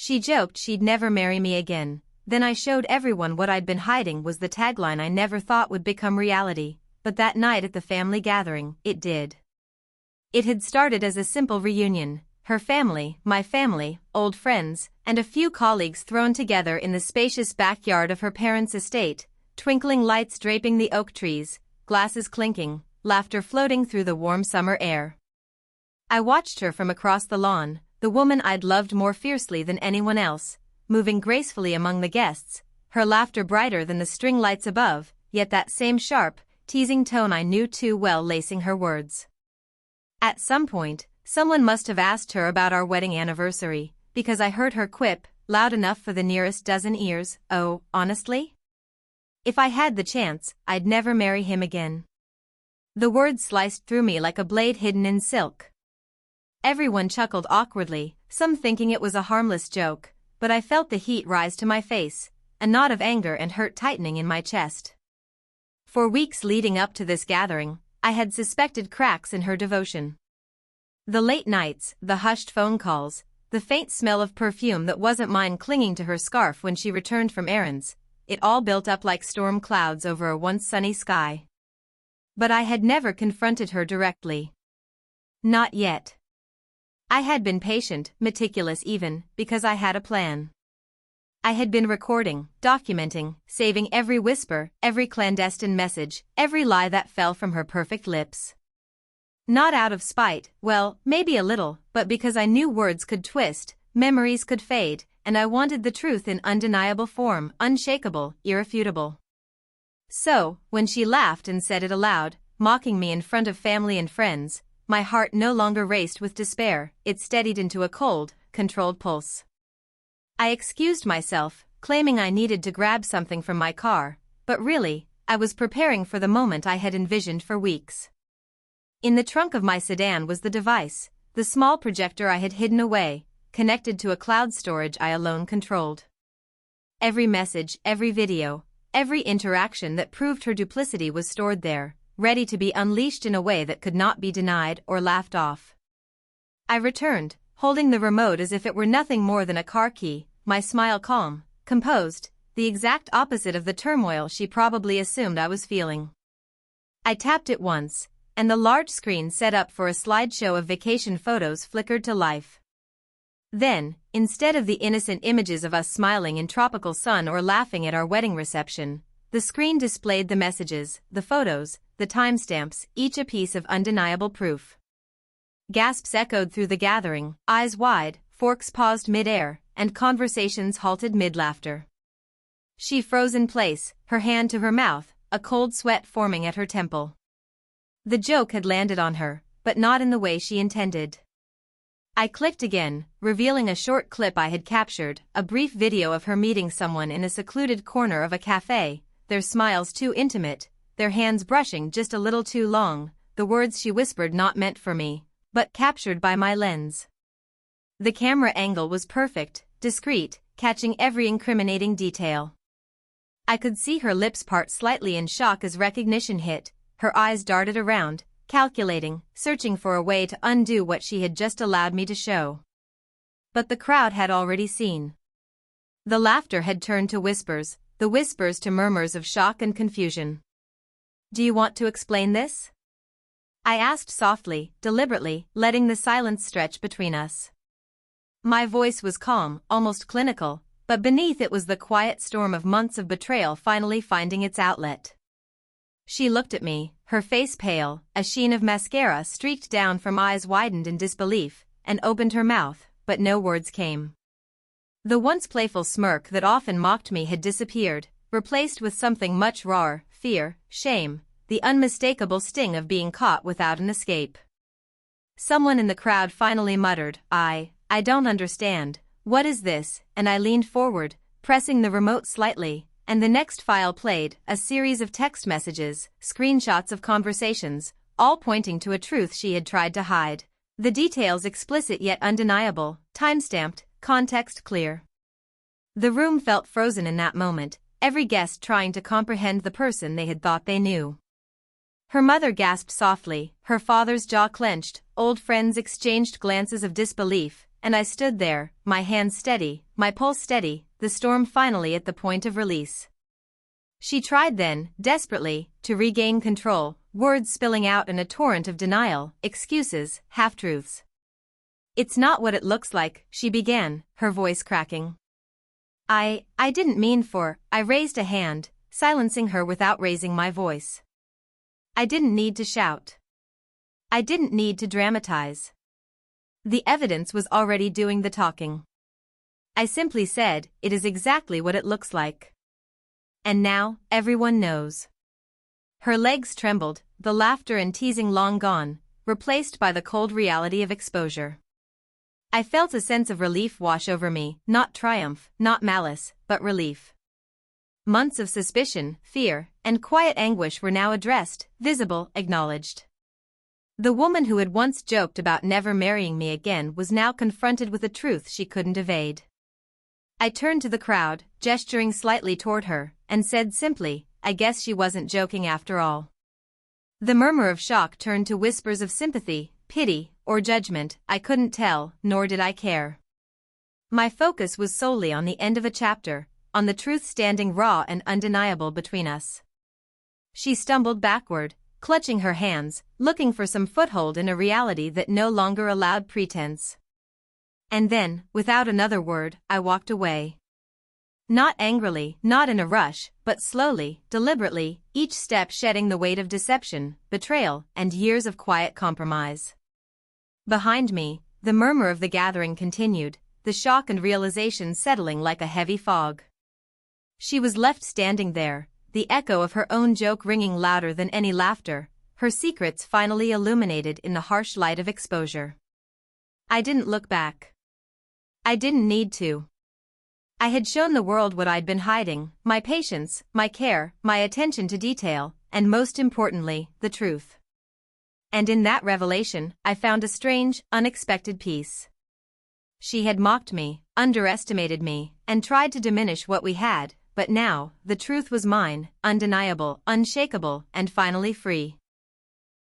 She joked she'd never marry me again. Then I showed everyone what I'd been hiding was the tagline I never thought would become reality, but that night at the family gathering, it did. It had started as a simple reunion, her family, my family, old friends, and a few colleagues thrown together in the spacious backyard of her parents' estate, twinkling lights draping the oak trees, glasses clinking, laughter floating through the warm summer air. I watched her from across the lawn, the woman I'd loved more fiercely than anyone else, moving gracefully among the guests, her laughter brighter than the string lights above, yet that same sharp, teasing tone I knew too well lacing her words. At some point, someone must have asked her about our wedding anniversary, because I heard her quip, loud enough for the nearest dozen ears, "Oh, honestly? If I had the chance, I'd never marry him again." The words sliced through me like a blade hidden in silk. Everyone chuckled awkwardly, some thinking it was a harmless joke, but I felt the heat rise to my face, a knot of anger and hurt tightening in my chest. For weeks leading up to this gathering, I had suspected cracks in her devotion. The late nights, the hushed phone calls, the faint smell of perfume that wasn't mine clinging to her scarf when she returned from errands, it all built up like storm clouds over a once sunny sky. But I had never confronted her directly. Not yet. I had been patient, meticulous even, because I had a plan. I had been recording, documenting, saving every whisper, every clandestine message, every lie that fell from her perfect lips. Not out of spite, well, maybe a little, but because I knew words could twist, memories could fade, and I wanted the truth in undeniable form, unshakable, irrefutable. So, when she laughed and said it aloud, mocking me in front of family and friends, my heart no longer raced with despair, it steadied into a cold, controlled pulse. I excused myself, claiming I needed to grab something from my car, but really, I was preparing for the moment I had envisioned for weeks. In the trunk of my sedan was the device, the small projector I had hidden away, connected to a cloud storage I alone controlled. Every message, every video, every interaction that proved her duplicity was stored there, ready to be unleashed in a way that could not be denied or laughed off. I returned, holding the remote as if it were nothing more than a car key, my smile calm, composed, the exact opposite of the turmoil she probably assumed I was feeling. I tapped it once, and the large screen set up for a slideshow of vacation photos flickered to life. Then, instead of the innocent images of us smiling in tropical sun or laughing at our wedding reception, the screen displayed the messages, the photos, the timestamps, each a piece of undeniable proof. Gasps echoed through the gathering, eyes wide, forks paused mid-air, and conversations halted mid-laughter. She froze in place, her hand to her mouth, a cold sweat forming at her temple. The joke had landed on her, but not in the way she intended. I clicked again, revealing a short clip I had captured, a brief video of her meeting someone in a secluded corner of a cafe, their smiles too intimate, their hands brushing just a little too long, the words she whispered not meant for me, but captured by my lens. The camera angle was perfect, discreet, catching every incriminating detail. I could see her lips part slightly in shock as recognition hit, her eyes darted around, calculating, searching for a way to undo what she had just allowed me to show. But the crowd had already seen. The laughter had turned to whispers, the whispers to murmurs of shock and confusion. "Do you want to explain this?" I asked softly, deliberately, letting the silence stretch between us. My voice was calm, almost clinical, but beneath it was the quiet storm of months of betrayal finally finding its outlet. She looked at me, her face pale, a sheen of mascara streaked down from eyes widened in disbelief, and opened her mouth, but no words came. The once playful smirk that often mocked me had disappeared, replaced with something much rawer, fear, shame, the unmistakable sting of being caught without an escape. Someone in the crowd finally muttered, I don't understand, what is this?" And I leaned forward, pressing the remote slightly, and the next file played, a series of text messages, screenshots of conversations, all pointing to a truth she had tried to hide. The details explicit yet undeniable, time-stamped, context clear. The room felt frozen in that moment, every guest trying to comprehend the person they had thought they knew. Her mother gasped softly, her father's jaw clenched, old friends exchanged glances of disbelief, and I stood there, my hands steady, my pulse steady, the storm finally at the point of release. She tried then, desperately, to regain control, words spilling out in a torrent of denial, excuses, half-truths. "It's not what it looks like," she began, her voice cracking. I didn't mean for," I raised a hand, silencing her without raising my voice. I didn't need to shout. I didn't need to dramatize. The evidence was already doing the talking. I simply said, "It is exactly what it looks like. And now, everyone knows." Her legs trembled, the laughter and teasing long gone, replaced by the cold reality of exposure. I felt a sense of relief wash over me, not triumph, not malice, but relief. Months of suspicion, fear, and quiet anguish were now addressed, visible, acknowledged. The woman who had once joked about never marrying me again was now confronted with a truth she couldn't evade. I turned to the crowd, gesturing slightly toward her, and said simply, "I guess she wasn't joking after all." The murmur of shock turned to whispers of sympathy, pity, or judgment. I couldn't tell, nor did I care. My focus was solely on the end of a chapter, on the truth standing raw and undeniable between us. She stumbled backward, clutching her hands, looking for some foothold in a reality that no longer allowed pretense. And then, without another word, I walked away. Not angrily, not in a rush, but slowly, deliberately, each step shedding the weight of deception, betrayal, and years of quiet compromise. Behind me, the murmur of the gathering continued, the shock and realization settling like a heavy fog. She was left standing there, the echo of her own joke ringing louder than any laughter, her secrets finally illuminated in the harsh light of exposure. I didn't look back. I didn't need to. I had shown the world what I'd been hiding, my patience, my care, my attention to detail, and most importantly, the truth. And in that revelation, I found a strange, unexpected peace. She had mocked me, underestimated me, and tried to diminish what we had, but now, the truth was mine, undeniable, unshakable, and finally free.